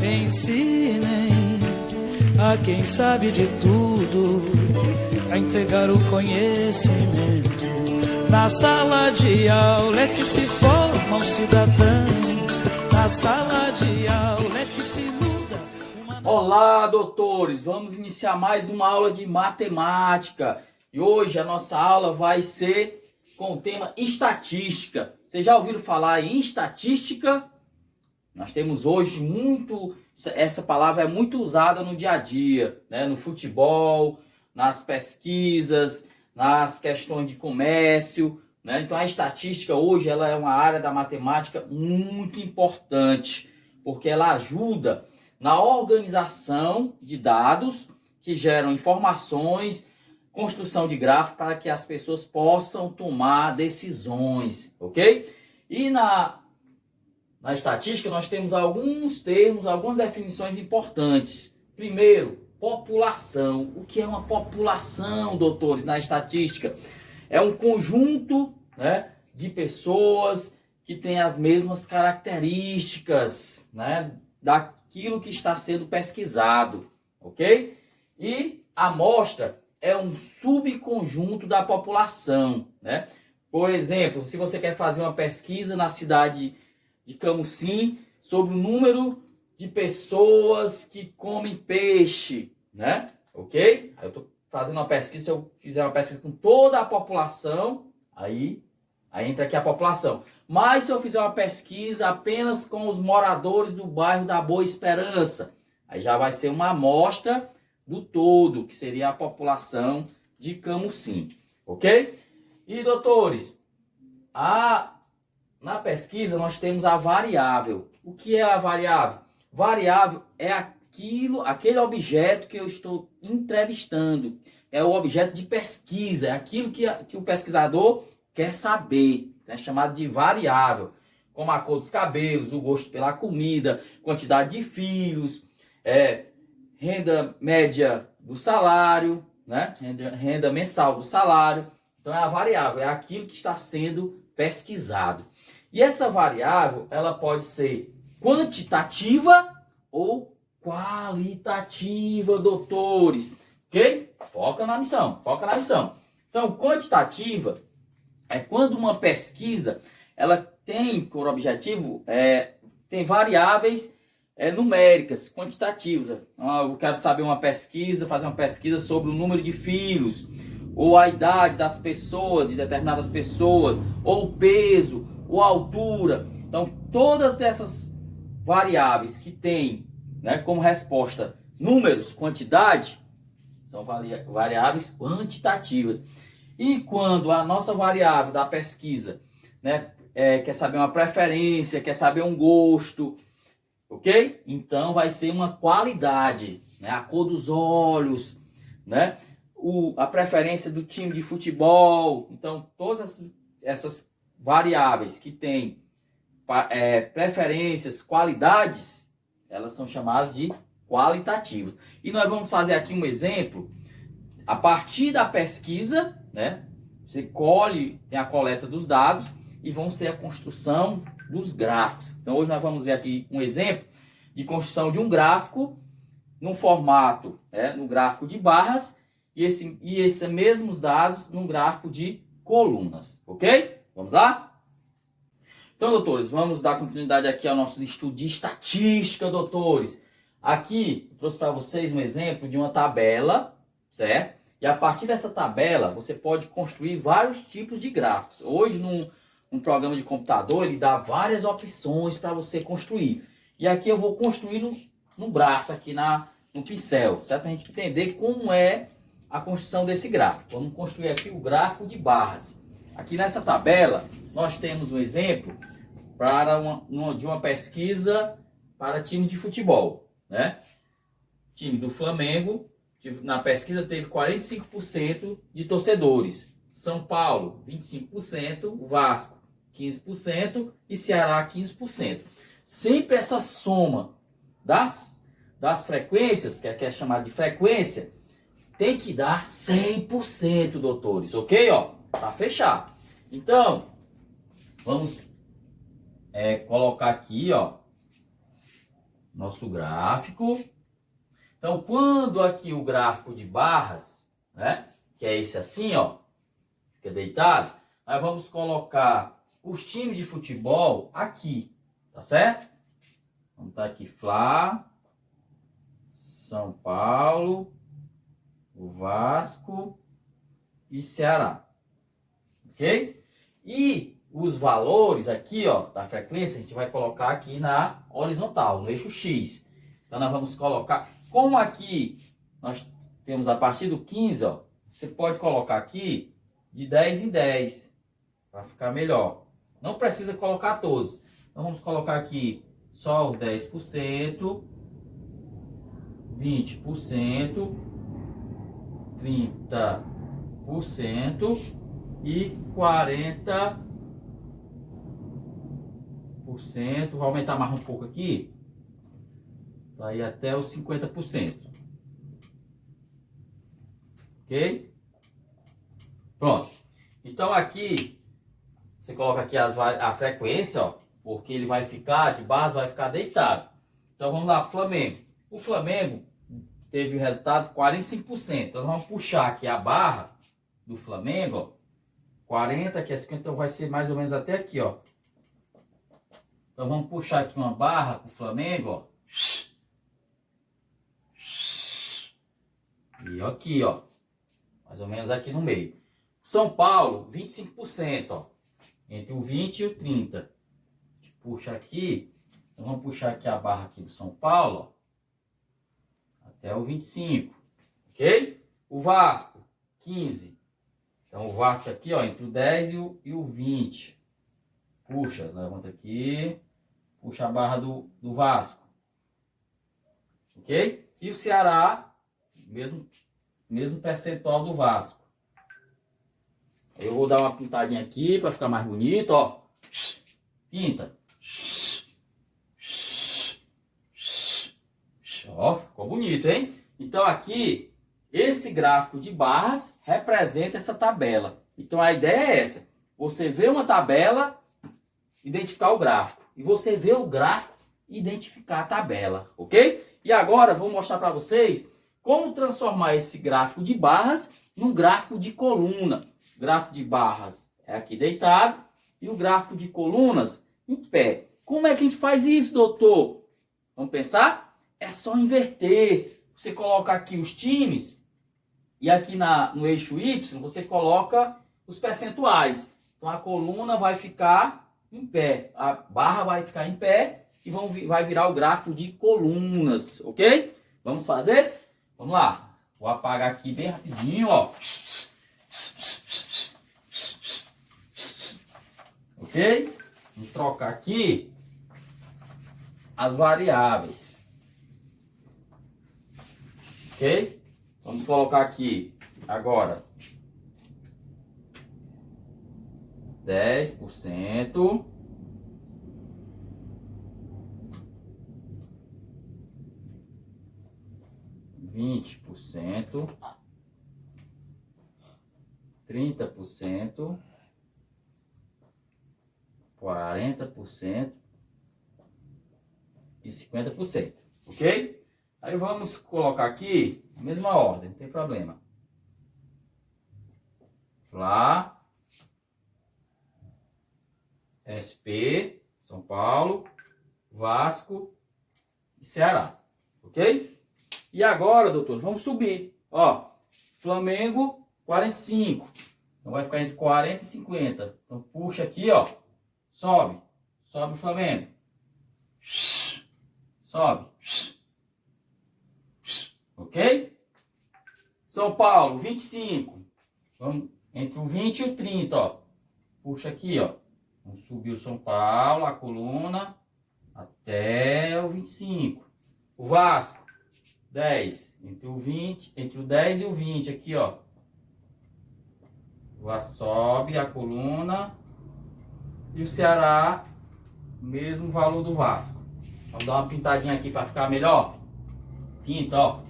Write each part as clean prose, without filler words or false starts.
Ensinem a quem sabe de tudo a entregar o conhecimento. Na sala de aula é que se forma um cidadão. Na sala de aula é que se muda uma... Olá, doutores! Vamos iniciar mais uma aula de matemática. E hoje a nossa aula vai ser com o tema estatística. Vocês já ouviram falar em estatística? Nós temos hoje essa palavra é muito usada no dia a dia, né? No futebol, nas pesquisas, nas questões de comércio, né? Então a estatística hoje ela é uma área da matemática muito importante, porque ela ajuda na organização de dados que geram informações, construção de gráficos para que as pessoas possam tomar decisões, ok? E na estatística nós temos alguns termos, algumas definições importantes. Primeiro, população. O que é uma população, doutores, na estatística? É um conjunto, né, de pessoas que têm as mesmas características, né, daquilo que está sendo pesquisado, ok? E a amostra é um subconjunto da população, né? Por exemplo, se você quer fazer uma pesquisa na cidade de Camusim sobre o número de pessoas que comem peixe, né? Ok? Aí eu estou fazendo uma pesquisa, se eu fizer uma pesquisa com toda a população, aí entra aqui a população. Mas se eu fizer uma pesquisa apenas com os moradores do bairro da Boa Esperança, aí já vai ser uma amostra do todo, que seria a população de Camusim, ok? E, doutores, na pesquisa nós temos a variável. O que é a variável? Variável é aquele objeto que eu estou entrevistando. É o objeto de pesquisa, é aquilo que o pesquisador quer saber. É chamado de variável. Como a cor dos cabelos, o gosto pela comida, quantidade de filhos, renda média do salário, né? Renda mensal do salário. Então é a variável, é aquilo que está sendo pesquisado. E essa variável, ela pode ser quantitativa ou qualitativa, doutores. Ok? Foca na missão, foca na missão. Então, quantitativa é quando uma pesquisa, ela tem por objetivo, tem variáveis numéricas, quantitativas. Eu quero saber fazer uma pesquisa sobre o número de filhos, ou a idade das pessoas, de determinadas pessoas, ou o peso, ou a altura. Então, todas essas variáveis que têm, né, como resposta números, quantidade, são variáveis quantitativas. E quando a nossa variável da pesquisa, né, quer saber uma preferência, quer saber um gosto, ok? Então vai ser uma qualidade, né? A cor dos olhos, né? A preferência do time de futebol. Então todas essas variáveis que têm preferências, qualidades, elas são chamadas de qualitativas. E nós vamos fazer aqui um exemplo. A partir da pesquisa, né? Você tem a coleta dos dados e vão ser a construção dos gráficos. Então hoje nós vamos ver aqui um exemplo de construção de um gráfico no formato, no gráfico de barras e esses mesmos dados num gráfico de colunas, ok? Vamos lá? Então, doutores, vamos dar continuidade aqui ao nosso estudo de estatística, doutores. Aqui eu trouxe para vocês um exemplo de uma tabela, certo? E a partir dessa tabela você pode construir vários tipos de gráficos. Hoje um programa de computador, ele dá várias opções para você construir. E aqui eu vou construir no braço, aqui no pincel, certo? Para a gente entender como é a construção desse gráfico. Vamos construir aqui o gráfico de barras. Aqui nessa tabela, nós temos um exemplo de uma pesquisa para times de futebol, né? Time do Flamengo, na pesquisa teve 45% de torcedores. São Paulo, 25%, Vasco, 15% e Ceará, 15%. Sempre essa soma das frequências, que é chamada de frequência, tem que dar 100%, doutores, ok? Para fechar. Então, vamos colocar aqui, nosso gráfico. Então, quando aqui o gráfico de barras, né, que é esse assim, ó, fica deitado, nós vamos colocar os times de futebol aqui, tá certo? Vamos estar aqui Fla, São Paulo, o Vasco e Ceará, ok? E os valores aqui, ó, da frequência, a gente vai colocar aqui na horizontal, no eixo X. Então, nós vamos colocar, como aqui nós temos a partir do 15, ó, você pode colocar aqui de 10 em 10, para ficar melhor. Não precisa colocar todos. Então, vamos colocar aqui só os 10%, 20%, 30% e 40%. Vou aumentar mais um pouco aqui, para ir até os 50%. Ok? Pronto. Então aqui, você coloca aqui a frequência, ó, porque ele vai ficar, de base vai ficar deitado. Então vamos lá, Flamengo. O Flamengo teve o resultado 45%. Então vamos puxar aqui a barra do Flamengo, ó, 40, que é 50, então vai ser mais ou menos até aqui, ó. Então vamos puxar aqui uma barra para o Flamengo, ó. E aqui, ó. Mais ou menos aqui no meio. São Paulo, 25%, ó. Entre o 20 e o 30. A gente puxa aqui. Então vamos puxar aqui a barra aqui do São Paulo, ó, até o 25. Ok? O Vasco, 15. Então o Vasco aqui, ó, entre o 10 e o 20. Puxa, levanta aqui. Puxa a barra do Vasco. Ok? E o Ceará, mesmo percentual do Vasco. Eu vou dar uma pintadinha aqui para ficar mais bonito, ó. Pinta. Ó, ficou bonito, hein? Então aqui, esse gráfico de barras representa essa tabela. Então a ideia é essa. Você vê uma tabela, identificar o gráfico. E você vê o gráfico, identificar a tabela, ok? E agora vou mostrar para vocês como transformar esse gráfico de barras num gráfico de coluna. O gráfico de barras é aqui deitado e o gráfico de colunas em pé. Como é que a gente faz isso, doutor? Vamos pensar? É só inverter. Você coloca aqui os times e aqui no eixo Y você coloca os percentuais. Então a coluna vai ficar em pé, a barra vai ficar em pé e vai virar o gráfico de colunas, ok? Vamos fazer? Vamos lá. Vou apagar aqui bem rapidinho, ó. Ok? Vamos trocar aqui as variáveis. Ok? Vamos colocar aqui agora 10%, 20%, 30%, 40% e 50%, ok? Aí vamos colocar aqui a mesma ordem, não tem problema. Fla, SP, São Paulo, Vasco e Ceará, ok? E agora, doutor, vamos subir. Ó, Flamengo, 45. Então vai ficar entre 40 e 50. Então puxa aqui, ó. Sobe. Sobe o Flamengo. Sobe. Ok? São Paulo, 25. Vamos entre o 20 e o 30, ó. Puxa aqui, ó. Vamos subir o São Paulo, a coluna, até o 25. O Vasco, 10. Entre o 20, entre o 10 e o 20 aqui, ó. O Vasco sobe a coluna. E o Ceará, mesmo valor do Vasco. Vamos dar uma pintadinha aqui para ficar melhor. Pinta, ó.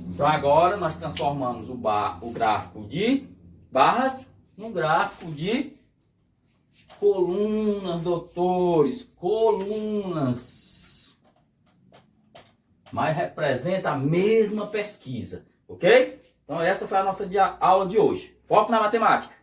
Então agora nós transformamos o gráfico de barras num gráfico de colunas, doutores, colunas. Mas representa a mesma pesquisa, ok? Então essa foi a nossa aula de hoje. Foco na matemática.